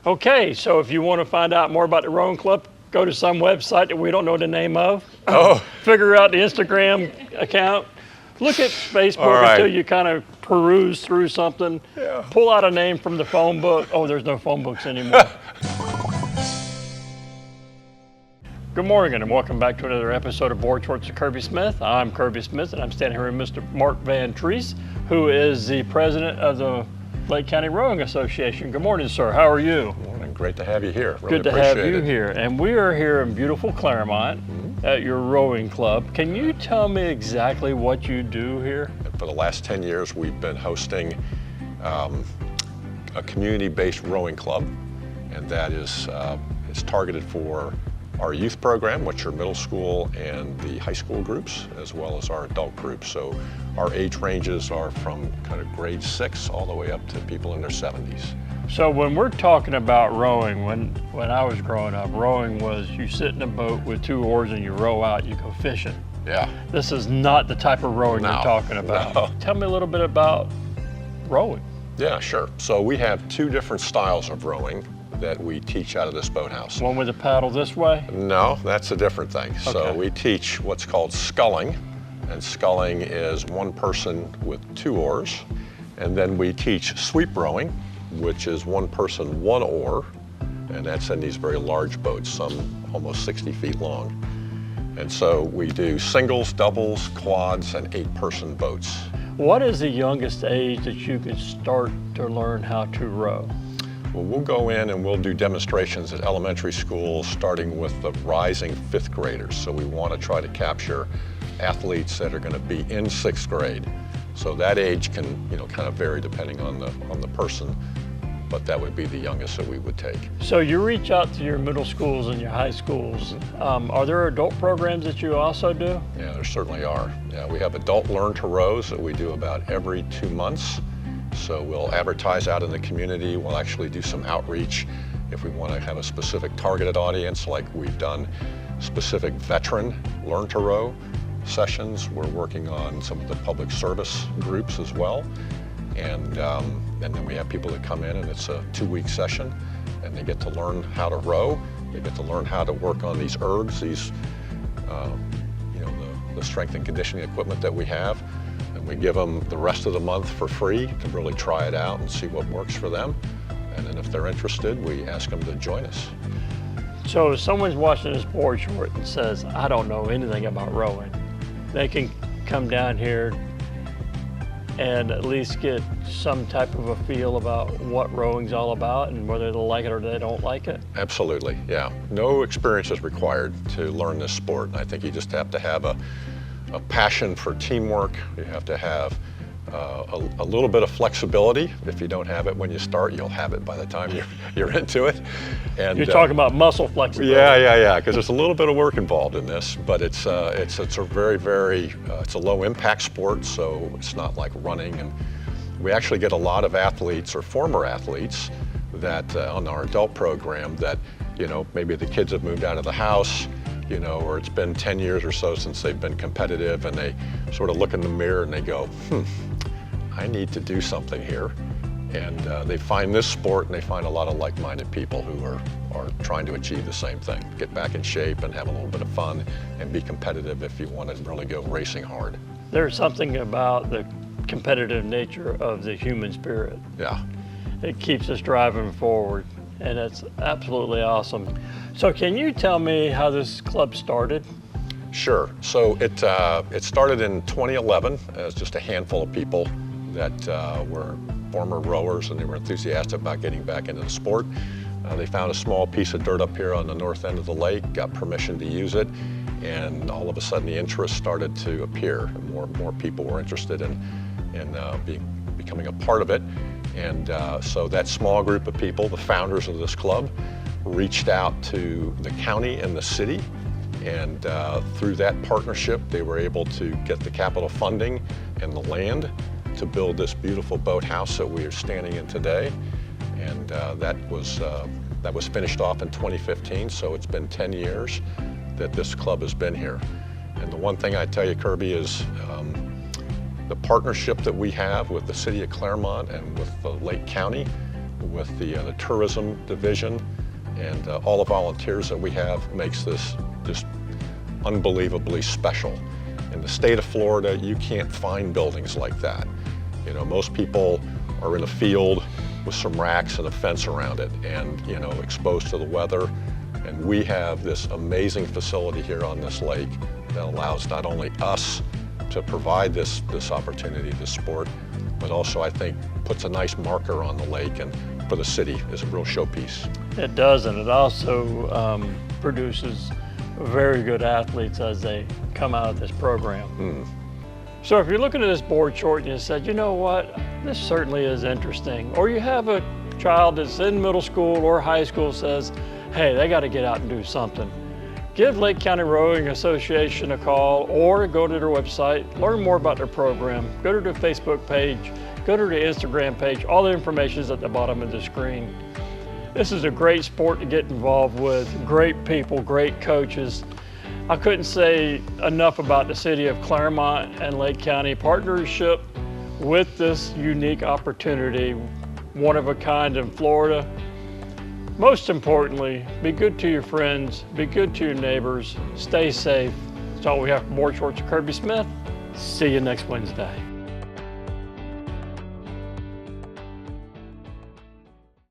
Okay, so if you want to find out more about the rowing club, go to some website that we don't know the name of. Oh. Figure out the Instagram account. Look at Facebook until you kind of peruse through something. Yeah. Pull out a name from the phone book. Oh, there's no phone books anymore. Good morning and welcome back to another episode of Board Shorts with Kirby Smith. I'm Kirby Smith and I'm standing here with Mr. Mark Vantrease, who is the president of the Lake County Rowing Association. Good morning, sir. How are you? Good morning. Great to have you here. Really Good to have you it. here. And we are here in beautiful Claremont at your rowing club. Can you tell me exactly what you do here? For the last 10 years, we've been hosting a community-based rowing club, and that is it's targeted for our youth program, which are middle school and the high school groups, as well as our adult groups. So our age ranges are from kind of grade 6 all the way up to people in their 70s. So when we're talking about rowing, when I was growing up, rowing was you sit in a boat with 2 oars and you row out, you go fishing. Yeah. This is not the type of rowing you're talking about. No. Tell me a little bit about rowing. Yeah, sure. So we have 2 different styles of rowing that we teach out of this boathouse. One with a paddle this way? No, that's a different thing. Okay. So we teach what's called sculling, and sculling is 1 person with 2 oars. And then we teach sweep rowing, which is 1 person, 1 oar, and that's in these very large boats, some almost 60 feet long. And so we do singles, doubles, quads, and 8-person boats. What is the youngest age that you could start to learn how to row? Well, we'll go in and we'll do demonstrations at elementary schools, starting with the rising 5th graders. So we want to try to capture athletes that are going to be in 6th grade. So that age can, kind of vary depending on the person, but that would be the youngest that we would take. So you reach out to your middle schools and your high schools. Are there adult programs that you also do? Yeah, there certainly are. Yeah, we have adult learn to rows that we do about every 2 months. So we'll advertise out in the community. We'll actually do some outreach if we want to have a specific targeted audience, like we've done specific veteran learn to row sessions. We're working on some of the public service groups as well. And then we have people that come in and it's a 2-week session and they get to learn how to row. They get to learn how to work on these ergs, these, the strength and conditioning equipment that we have. And we give them the rest of the month for free to really try it out and see what works for them. And then if they're interested, we ask them to join us. So if someone's watching this board short and says, I don't know anything about rowing, they can come down here and at least get some type of a feel about what rowing's all about and whether they like it or they don't like it? Absolutely, yeah. No experience is required to learn this sport. I think you just have to have a passion for teamwork. You have to have a little bit of flexibility. If you don't have it when you start, you'll have it by the time you're into it. And you're talking about muscle flexibility. Yeah, because there's a little bit of work involved in this, but it's a very, it's a low impact sport, so it's not like running. And we actually get a lot of athletes or former athletes that on our adult program that, maybe the kids have moved out of the house, or it's been 10 years or so since they've been competitive, and they sort of look in the mirror and they go, I need to do something here. And they find this sport and they find a lot of like-minded people who are trying to achieve the same thing, get back in shape and have a little bit of fun and be competitive if you want to really go racing hard. There's something about the competitive nature of the human spirit. Yeah. It keeps us driving forward, and it's absolutely awesome. So can you tell me how this club started? Sure. So it started in 2011 as just a handful of people that were former rowers, and they were enthusiastic about getting back into the sport. They found a small piece of dirt up here on the north end of the lake, got permission to use it, and all of a sudden the interest started to appear. More people were interested in becoming a part of it. And so that small group of people, the founders of this club, reached out to the county and the city, and through that partnership they were able to get the capital funding and the land to build this beautiful boathouse that we are standing in today. And that was finished off in 2015, so it's been 10 years that this club has been here. And the one thing I tell you, Kirby, is the partnership that we have with the city of Claremont and with the Lake County with the tourism division, and all the volunteers that we have makes this just unbelievably special. In the state of Florida, you can't find buildings like that. You know, most people are in a field with some racks and a fence around it and, you know, exposed to the weather. And we have this amazing facility here on this lake that allows not only us to provide this opportunity to sport, but also I think puts a nice marker on the lake and for the city is a real showpiece. It does, and it also produces very good athletes as they come out of this program. So if you're looking at this board short and you said, you know what, this certainly is interesting, or you have a child that's in middle school or high school says, hey, they got to get out and do something, give Lake County Rowing Association a call or go to their website, learn more about their program, go to their Facebook page, go to their Instagram page. All the information is at the bottom of the screen. This is a great sport to get involved with, great people, great coaches. I couldn't say enough about the city of Claremont and Lake County partnership with this unique opportunity, one of a kind in Florida. Most importantly, be good to your friends, be good to your neighbors, stay safe. That's all we have for Board Shorts with Kirby Smith. See you next Wednesday.